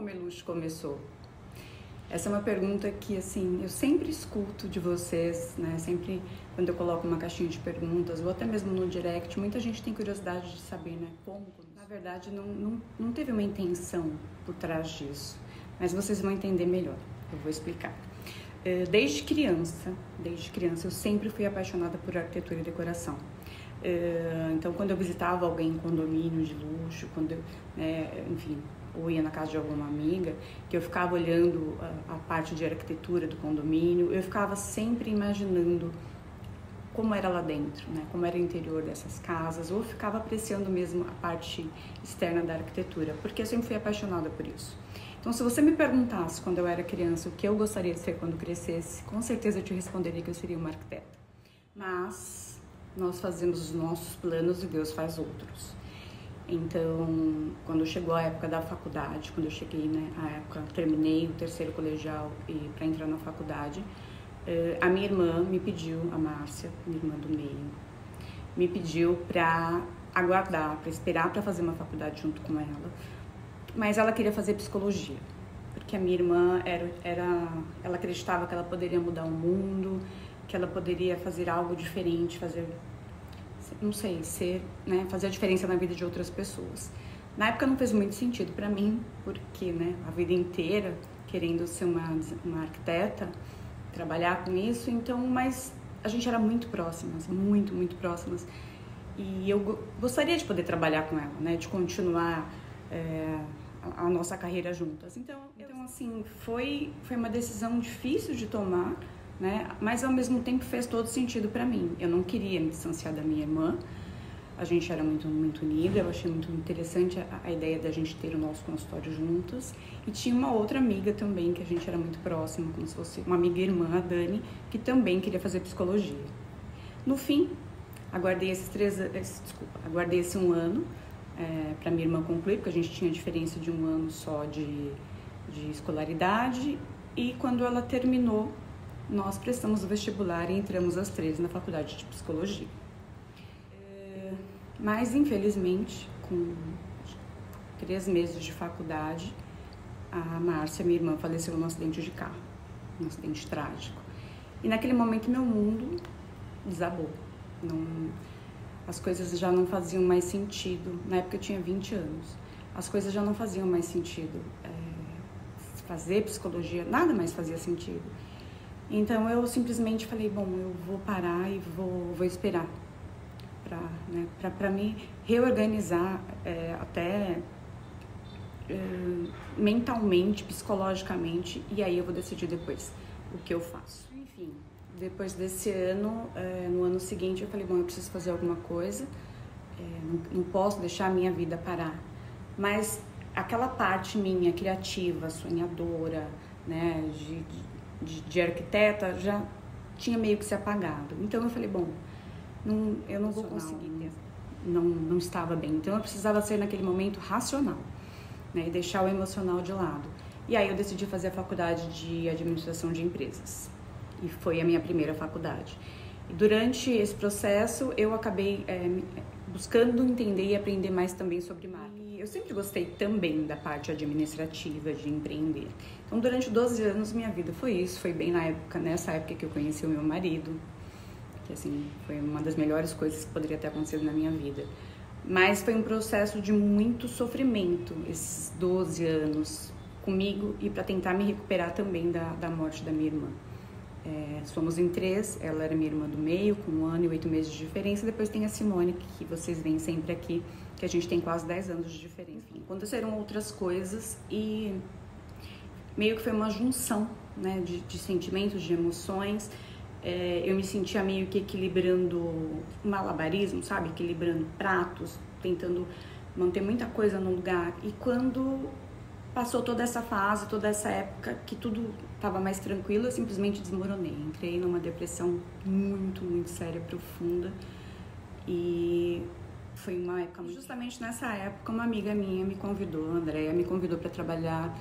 Meluxo começou? Essa é uma pergunta que, assim, eu sempre escuto de vocês, né? Sempre quando eu coloco uma caixinha de perguntas, ou até mesmo no direct, muita gente tem curiosidade de saber, né? Como? Na verdade, não teve uma intenção por trás disso, mas vocês vão entender melhor. Eu vou explicar. Desde criança, eu sempre fui apaixonada por arquitetura e decoração. Então, quando eu visitava alguém em condomínio de luxo, quando eu, enfim, ou ia na casa de alguma amiga, que eu ficava olhando a parte de arquitetura do condomínio, eu ficava sempre imaginando como era lá dentro, né? Como era o interior dessas casas, ou ficava apreciando mesmo a parte externa da arquitetura, porque eu sempre fui apaixonada por isso. Então, se você me perguntasse quando eu era criança o que eu gostaria de ser quando crescesse, com certeza eu te responderia que eu seria uma arquiteta. Mas nós fazemos os nossos planos e Deus faz outros. Então, quando chegou a época da faculdade, quando eu cheguei, né, a época, terminei o terceiro colegial e para entrar na faculdade, a minha irmã me pediu, a Márcia, minha irmã do meio, me pediu para aguardar, para esperar para fazer uma faculdade junto com ela, mas ela queria fazer psicologia, porque a minha irmã ela acreditava que ela poderia mudar o mundo, que ela poderia fazer algo diferente, não sei, fazer a diferença na vida de outras pessoas. Na época não fez muito sentido para mim, porque, né, a vida inteira querendo ser uma arquiteta, trabalhar com isso, então, mas a gente era muito próximas, muito próximas, e eu gostaria de poder trabalhar com ela, né, de continuar a nossa carreira juntas. Então assim, foi uma decisão difícil de tomar, né? Mas ao mesmo tempo fez todo sentido para mim. Eu não queria me distanciar da minha irmã. A gente era muito unida. Eu achei muito interessante a ideia da gente ter o nosso consultório juntas. E tinha uma outra amiga também que a gente era muito próxima, como se fosse uma amiga irmã, a Dani, que também queria fazer psicologia. No fim, aguardei esse um ano para minha irmã concluir, porque a gente tinha diferença de um ano só de escolaridade. E quando ela terminou, nós prestamos o vestibular e entramos as três na faculdade de psicologia. Mas, infelizmente, com 3 meses de faculdade, a Márcia, minha irmã, faleceu num acidente de carro, um acidente trágico. E naquele momento meu mundo desabou. As coisas já não faziam mais sentido. Na época eu tinha 20 anos. As coisas já não faziam mais sentido. Fazer psicologia, nada mais fazia sentido. Então eu simplesmente falei, bom, eu vou parar e vou esperar para me reorganizar até mentalmente, psicologicamente, e aí eu vou decidir depois o que eu faço. Enfim, depois desse ano, no ano seguinte eu falei, bom, eu preciso fazer alguma coisa, não posso deixar a minha vida parar, mas aquela parte minha criativa, sonhadora, né, de arquiteta já tinha meio que se apagado. Então eu falei, bom, eu não vou conseguir mesmo. Não estava bem. Então eu precisava ser naquele momento racional, né, e deixar o emocional de lado. E aí eu decidi fazer a faculdade de administração de empresas. E foi a minha primeira faculdade. E durante esse processo eu acabei buscando entender e aprender mais também sobre marketing. E eu sempre gostei também da parte administrativa, de empreender. Então, durante 12 anos, minha vida foi isso. Foi bem nessa época que eu conheci o meu marido, que, assim, foi uma das melhores coisas que poderia ter acontecido na minha vida. Mas foi um processo de muito sofrimento, esses 12 anos comigo, e para tentar me recuperar também da morte da minha irmã. Somos em 3, ela era minha irmã do meio, com 1 ano e 8 meses de diferença. Depois tem a Simone, que vocês veem sempre aqui, que a gente tem quase 10 anos de diferença. Enfim, aconteceram outras coisas e meio que foi uma junção, né, de sentimentos, de emoções. Eu me sentia meio que equilibrando um malabarismo, sabe? Equilibrando pratos, tentando manter muita coisa no lugar. E quando passou toda essa fase, toda essa época que tudo estava mais tranquilo, eu simplesmente desmoronei. Entrei numa depressão muito séria, profunda. E foi uma época justamente nessa época, uma amiga minha me convidou, a Andréia, me convidou para trabalhar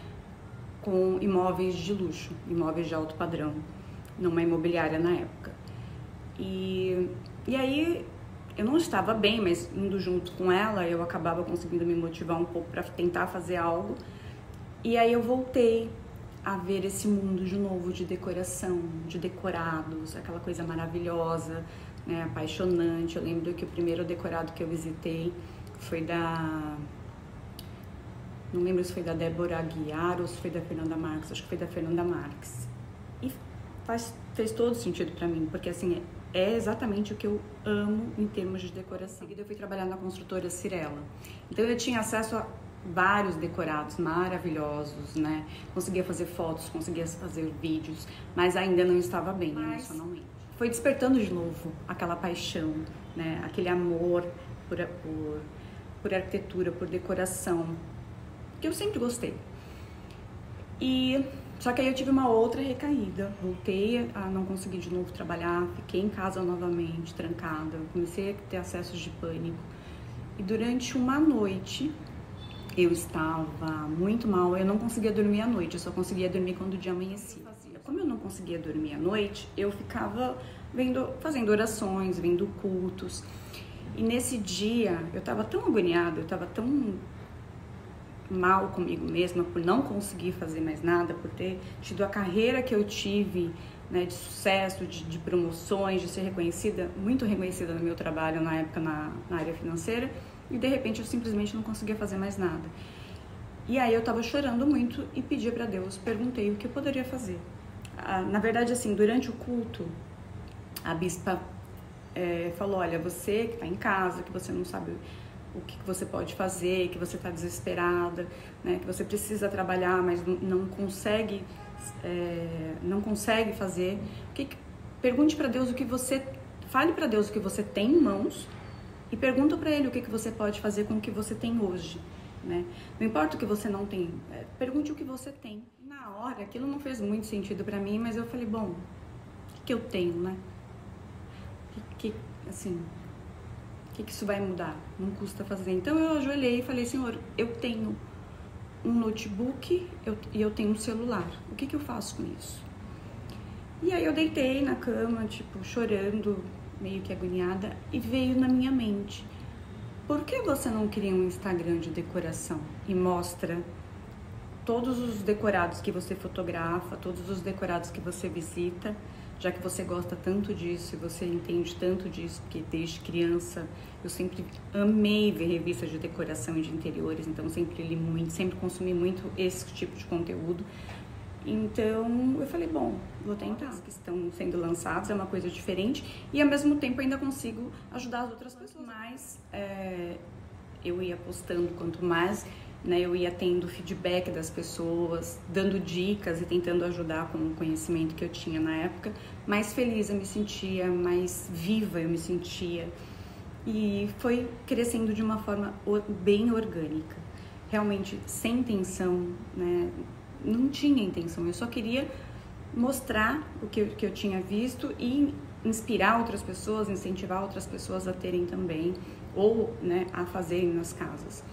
com imóveis de luxo, imóveis de alto padrão, numa imobiliária na época. E aí eu não estava bem, mas indo junto com ela, eu acabava conseguindo me motivar um pouco para tentar fazer algo. E aí eu voltei a ver esse mundo de novo de decoração, de decorados, aquela coisa maravilhosa, né, apaixonante. Eu lembro que o primeiro decorado que eu visitei foi não lembro se foi da Débora Aguiar ou se foi da Fernanda Marques, acho que foi da Fernanda Marques. E fez todo sentido para mim, porque assim, é exatamente o que eu amo em termos de decoração. Em seguida eu fui trabalhar na construtora Cirela. Então eu tinha acesso a vários decorados maravilhosos, né? Conseguia fazer fotos, conseguia fazer vídeos, mas ainda não estava bem emocionalmente. Foi despertando de novo aquela paixão, né? Aquele amor por arquitetura, por decoração, que eu sempre gostei. Só que aí eu tive uma outra recaída, voltei a não conseguir de novo trabalhar, fiquei em casa novamente, trancada, comecei a ter acessos de pânico. E durante uma noite, eu estava muito mal, eu não conseguia dormir à noite, eu só conseguia dormir quando o dia amanhecia. Como eu não conseguia dormir à noite, eu ficava fazendo orações, vendo cultos. E nesse dia, eu estava tão agoniada, eu estava tão mal comigo mesma por não conseguir fazer mais nada, por ter tido a carreira que eu tive, né, de sucesso, de promoções, de ser reconhecida, muito reconhecida no meu trabalho na época na área financeira, e de repente eu simplesmente não conseguia fazer mais nada. E aí eu tava chorando muito e pedi para Deus, perguntei o que eu poderia fazer. Na verdade, assim, durante o culto, a bispa falou, olha, você que está em casa, que você não sabe o que você pode fazer, que você está desesperada, né, que você precisa trabalhar, mas não consegue fazer. Pergunte para Deus fale para Deus o que você tem em mãos e pergunta para Ele o que você pode fazer com o que você tem hoje, né? Não importa o que você não tem, pergunte o que você tem. Na hora, aquilo não fez muito sentido para mim, mas eu falei, bom, o que eu tenho, né? Assim, o que isso vai mudar? Não custa fazer. Então eu ajoelhei e falei, Senhor, eu tenho um notebook e eu tenho um celular. O que eu faço com isso? E aí eu deitei na cama, tipo, chorando, meio que agoniada, e veio na minha mente, por que você não cria um Instagram de decoração e mostra todos os decorados que você fotografa, todos os decorados que você visita, já que você gosta tanto disso e você entende tanto disso, porque desde criança eu sempre amei ver revistas de decoração e de interiores, então sempre li muito, sempre consumi muito esse tipo de conteúdo. Então eu falei, bom, vou tentar. Os que estão sendo lançados é uma coisa diferente e ao mesmo tempo ainda consigo ajudar as outras pessoas. Mas eu ia postando, quanto mais, né, eu ia tendo feedback das pessoas, dando dicas e tentando ajudar com o conhecimento que eu tinha na época, mais feliz eu me sentia, mais viva eu me sentia. E foi crescendo de uma forma bem orgânica, realmente sem intenção, né? Não tinha intenção, eu só queria mostrar o que eu tinha visto e inspirar outras pessoas, incentivar outras pessoas a terem também, ou, né, a fazerem nas casas.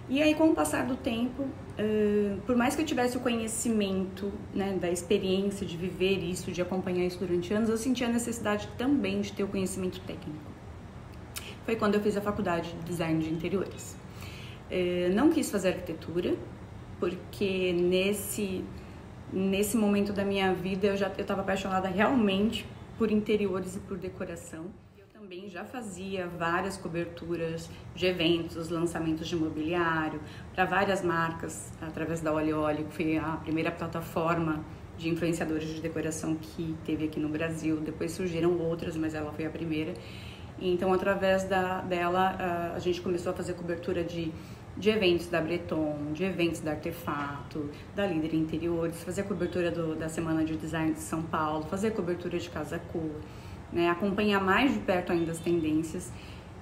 E aí, com o passar do tempo, por mais que eu tivesse o conhecimento, né, da experiência de viver isso, de acompanhar isso durante anos, eu sentia a necessidade também de ter o conhecimento técnico. Foi quando eu fiz a faculdade de design de interiores. Não quis fazer arquitetura, porque nesse momento da minha vida eu estava apaixonada realmente por interiores e por decoração. Eu também já fazia várias coberturas de eventos, lançamentos de mobiliário para várias marcas através da Oli Oli, que foi a primeira plataforma de influenciadores de decoração que teve aqui no Brasil. Depois surgiram outras, mas ela foi a primeira. Então, através dela, a gente começou a fazer cobertura de eventos da Breton, de eventos da Artefato, da Líder Interiores, fazer cobertura da Semana de Design de São Paulo, fazer cobertura de Casa Cor, né, acompanhar mais de perto ainda as tendências.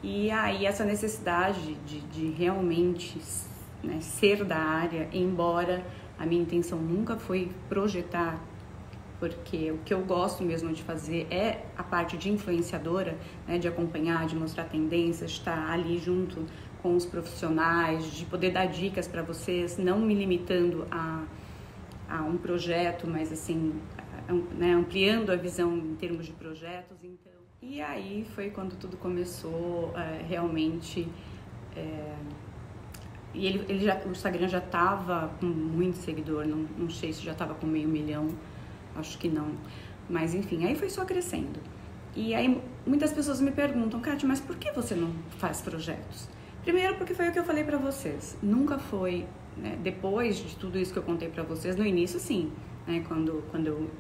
E aí essa necessidade de realmente, né, ser da área, embora a minha intenção nunca foi projetar, porque o que eu gosto mesmo de fazer é a parte de influenciadora, né, de acompanhar, de mostrar tendências, de estar ali junto com os profissionais, de poder dar dicas para vocês, não me limitando a um projeto, mas assim, né, ampliando a visão em termos de projetos. Então, e aí foi quando tudo começou realmente E o Instagram já tava com muito seguidor, não sei se já tava com 500 mil, acho que não. Mas enfim, aí foi só crescendo. E aí muitas pessoas me perguntam, Kátia, mas por que você não faz projetos? Primeiro porque foi o que eu falei pra vocês, nunca foi, né, depois de tudo isso que eu contei pra vocês, no início sim, né, quando eu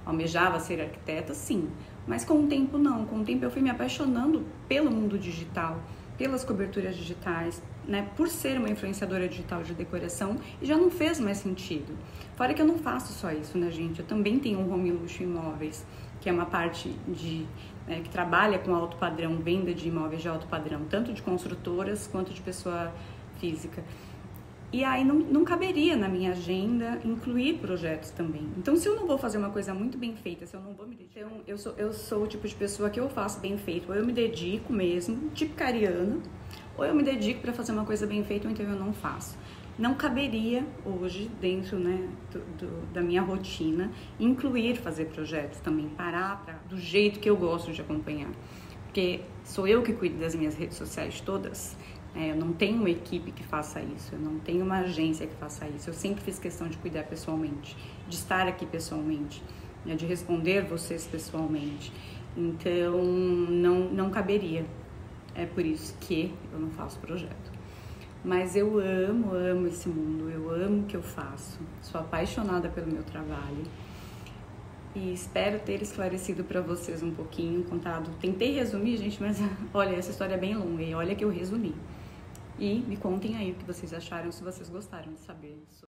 almejava ser arquiteta, sim, mas com o tempo não, com o tempo eu fui me apaixonando pelo mundo digital, pelas coberturas digitais, né, por ser uma influenciadora digital de decoração, e já não fez mais sentido. Fora que eu não faço só isso, né, gente? Eu também tenho um Home Luxo Imóveis, que é uma parte que trabalha com alto padrão, venda de imóveis de alto padrão, tanto de construtoras quanto de pessoa física. E aí não caberia na minha agenda incluir projetos também. Então, se eu não vou fazer uma coisa muito bem feita, se eu não vou me dedicar... Então, eu sou o tipo de pessoa que eu faço bem feito, ou eu me dedico mesmo, tipo cariana, ou eu me dedico para fazer uma coisa bem feita, ou então eu não faço. Não caberia hoje, dentro, né, da minha rotina, incluir fazer projetos também, parar do jeito que eu gosto de acompanhar. Porque sou eu que cuido das minhas redes sociais todas. Eu não tenho uma equipe que faça isso, eu não tenho uma agência que faça isso. Eu sempre fiz questão de cuidar pessoalmente, de estar aqui pessoalmente, né, de responder vocês pessoalmente. Então, não caberia. É por isso que eu não faço projeto. Mas eu amo esse mundo, eu amo o que eu faço. Sou apaixonada pelo meu trabalho. E espero ter esclarecido para vocês um pouquinho, contado. Tentei resumir, gente, mas olha, essa história é bem longa e olha que eu resumi. E me contem aí o que vocês acharam, se vocês gostaram de saber isso.